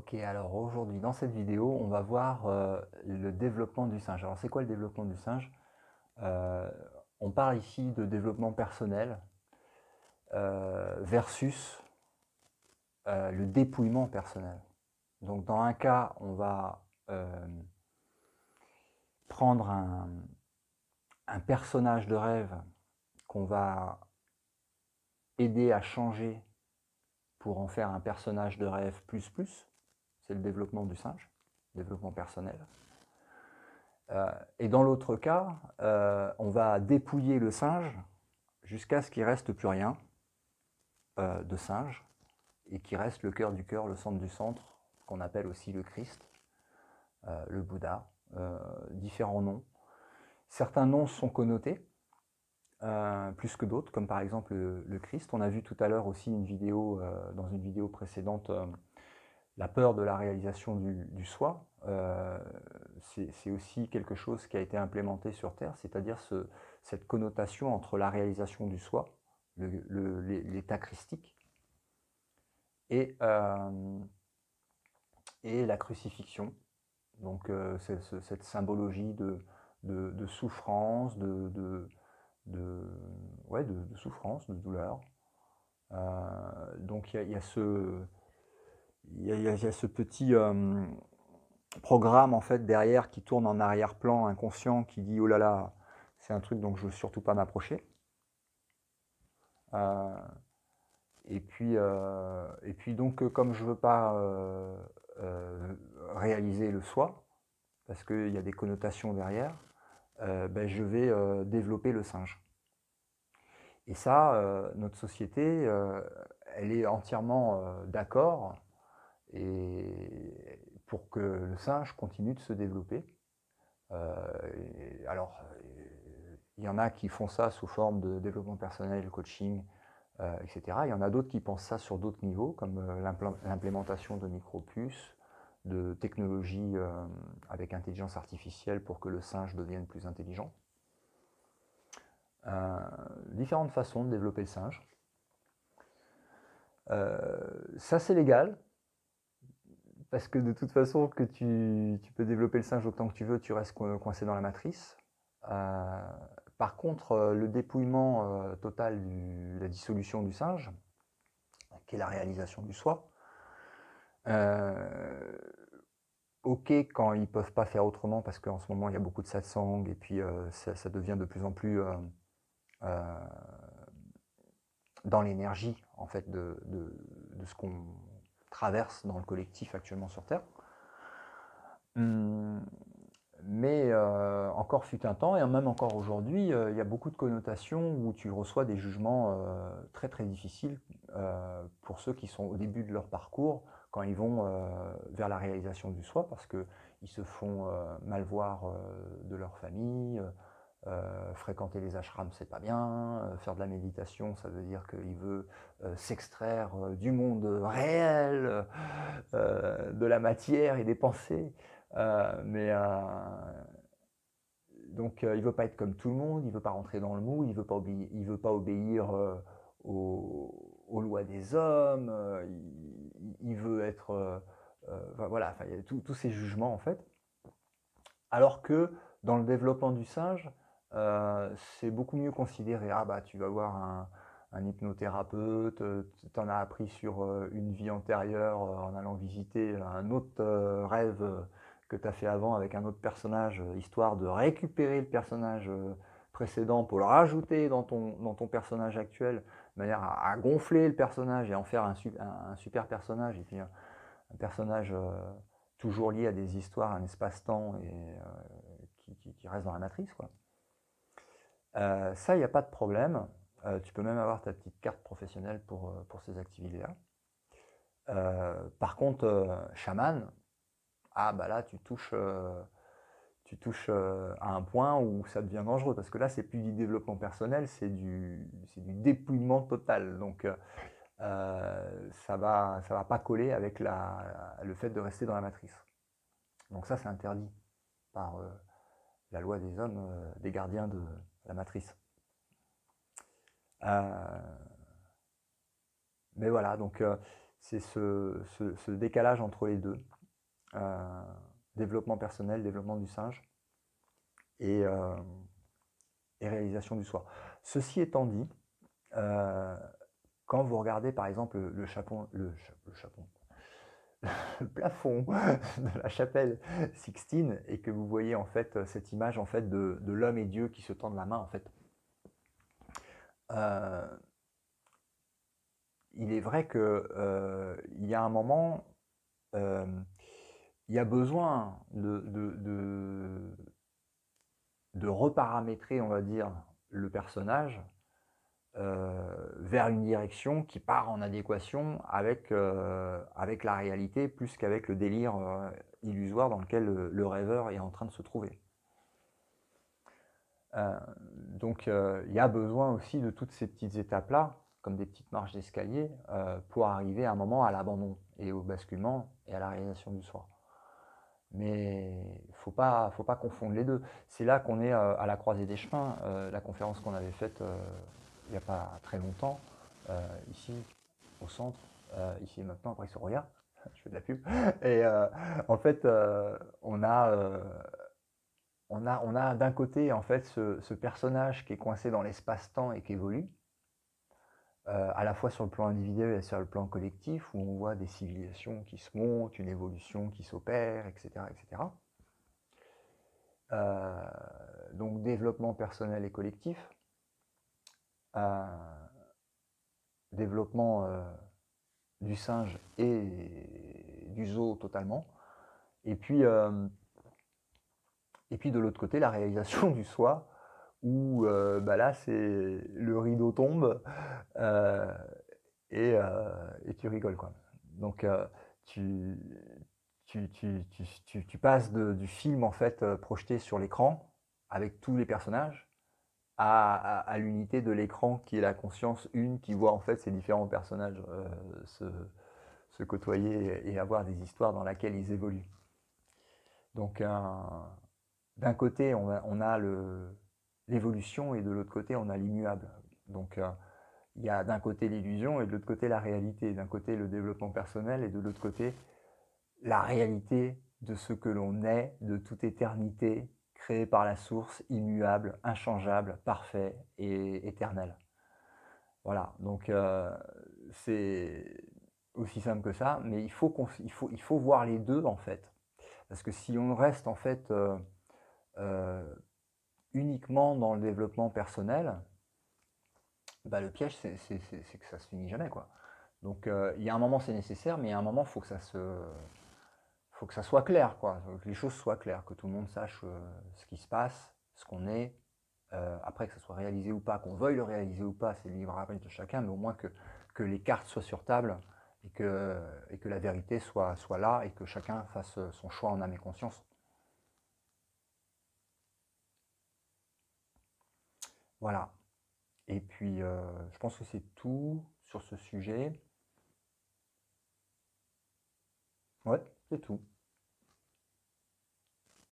Ok, alors aujourd'hui, dans cette vidéo, on va voir le développement du singe. Alors, c'est quoi le développement du singe? Euh, on parle ici de développement personnel versus le dépouillement personnel. Donc, dans un cas, on va prendre un personnage de rêve qu'on va aider à changer pour en faire un personnage de rêve plus plus. C'est le développement du singe, développement personnel. Et dans l'autre cas, on va dépouiller le singe jusqu'à ce qu'il ne reste plus rien de singe et qu'il reste le cœur du cœur, le centre du centre, qu'on appelle aussi le Christ, le Bouddha, différents noms. Certains noms sont connotés plus que d'autres, comme par exemple le Christ. On a vu tout à l'heure aussi une vidéo, dans une vidéo précédente, la peur de la réalisation du soi. C'est aussi quelque chose qui a été implémenté sur Terre, c'est-à-dire cette connotation entre la réalisation du soi, l'état christique, et la crucifixion. Donc cette symbologie de souffrance, ouais, de souffrance, de douleur. Donc il y a ce petit programme en fait derrière qui tourne en arrière-plan inconscient qui dit oh là là, c'est un truc dont je veux surtout pas m'approcher. Et puis donc comme je veux pas réaliser le soi parce qu'il y a des connotations derrière, ben, je vais développer le singe. Et ça, notre société, elle est entièrement d'accord et pour que le singe continue de se développer. Alors, il y en a qui font ça sous forme de développement personnel, coaching, etc. Il y en a d'autres qui pensent ça sur d'autres niveaux, comme l'implémentation de micropuces, de technologies avec intelligence artificielle pour que le singe devienne plus intelligent. Différentes façons de développer le singe. Ça, c'est légal, parce que de toute façon, que tu peux développer le singe autant que tu veux, tu restes coincé dans la matrice. Par contre, le dépouillement total, la dissolution du singe, qui est la réalisation du soi, ok quand ils ne peuvent pas faire autrement, parce qu'en ce moment, il y a beaucoup de satsang, et puis ça devient de plus en plus dans l'énergie, en fait, de ce qu'on traverse dans le collectif actuellement sur Terre. Mais encore fut un temps, et même encore aujourd'hui, il y a beaucoup de connotations où tu reçois des jugements très très difficiles pour ceux qui sont au début de leur parcours, quand ils vont vers la réalisation du soi, parce qu'ils se font mal voir de leur famille, fréquenter les ashrams c'est pas bien, faire de la méditation ça veut dire qu'il veut s'extraire du monde réel, de la matière et des pensées. Donc il veut pas être comme tout le monde, il veut pas rentrer dans le moule, il veut pas obéir aux lois des hommes, il veut être voilà, il y a tous ces jugements en fait. Alors que dans le développement du singe, c'est beaucoup mieux considéré. Ah bah tu vas voir un hypnothérapeute, tu en as appris sur une vie antérieure en allant visiter un autre rêve que tu as fait avant avec un autre personnage, histoire de récupérer le personnage précédent pour le rajouter dans ton personnage actuel, de manière à gonfler le personnage et en faire un super personnage, et puis un personnage toujours lié à des histoires, un espace-temps et qui reste dans la matrice, quoi. Ça, il n'y a pas de problème. Tu peux même avoir ta petite carte professionnelle pour ces activités-là. Par contre, chaman, ah bah là, tu touches à un point où ça devient dangereux, parce que là, c'est plus du développement personnel, c'est du dépouillement total. Donc, ça va pas coller avec le fait de rester dans la matrice. Donc ça, c'est interdit par la loi des hommes, des gardiens de la matrice. Mais voilà, donc c'est ce décalage entre les deux, développement personnel, développement du singe, et, réalisation du soi. Ceci étant dit, quand vous regardez par exemple le plafond de la chapelle Sixtine et que vous voyez en fait cette image en fait de l'homme et Dieu qui se tendent la main en fait, il est vrai que il y a un moment, il y a besoin de reparamétrer, on va dire, le personnage vers une direction qui part en adéquation avec, avec la réalité plus qu'avec le délire illusoire dans lequel le rêveur est en train de se trouver. Donc il y a besoin aussi de toutes ces petites étapes-là, comme des petites marches d'escalier, pour arriver à un moment à l'abandon et au basculement et à la réalisation du soi. Mais il faut pas confondre les deux. C'est là qu'on est à la croisée des chemins. La conférence qu'on avait faite il n'y a pas très longtemps, ici au centre, ici et maintenant, après sur Roya, je fais de la pub. Et en fait, on a d'un côté en fait ce personnage qui est coincé dans l'espace-temps et qui évolue, à la fois sur le plan individuel et sur le plan collectif, où on voit des civilisations qui se montent, une évolution qui s'opère, etc. etc. Donc développement personnel et collectif, développement du singe et du zoo totalement, et puis de l'autre côté la réalisation du soi, où bah là c'est le rideau tombe et tu rigoles quoi. Donc tu, tu passes du film en fait projeté sur l'écran avec tous les personnages à l'unité de l'écran qui est la conscience une qui voit en fait ces différents personnages se côtoyer et avoir des histoires dans lesquelles ils évoluent. Donc d'un côté on a l'évolution et de l'autre côté on a l'immuable. Donc il y a d'un côté l'illusion et de l'autre côté la réalité. D'un côté le développement personnel et de l'autre côté la réalité de ce que l'on est de toute éternité, créé par la source, immuable, inchangeable, parfait et éternel. Voilà, donc c'est aussi simple que ça, mais il faut voir les deux en fait. Parce que si on reste en fait uniquement dans le développement personnel, bah, le piège c'est que ça se finit jamais quoi. Donc il y a un moment c'est nécessaire, mais il y a un moment il faut que ça soit clair, quoi. Que les choses soient claires, que tout le monde sache ce qui se passe, ce qu'on est. Après, que ça soit réalisé ou pas, qu'on veuille le réaliser ou pas, c'est le libre arbitre de chacun, mais au moins que les cartes soient sur table et que la vérité soit là et que chacun fasse son choix en âme et conscience. Voilà. Et puis, je pense que c'est tout sur ce sujet. Ouais, c'est tout.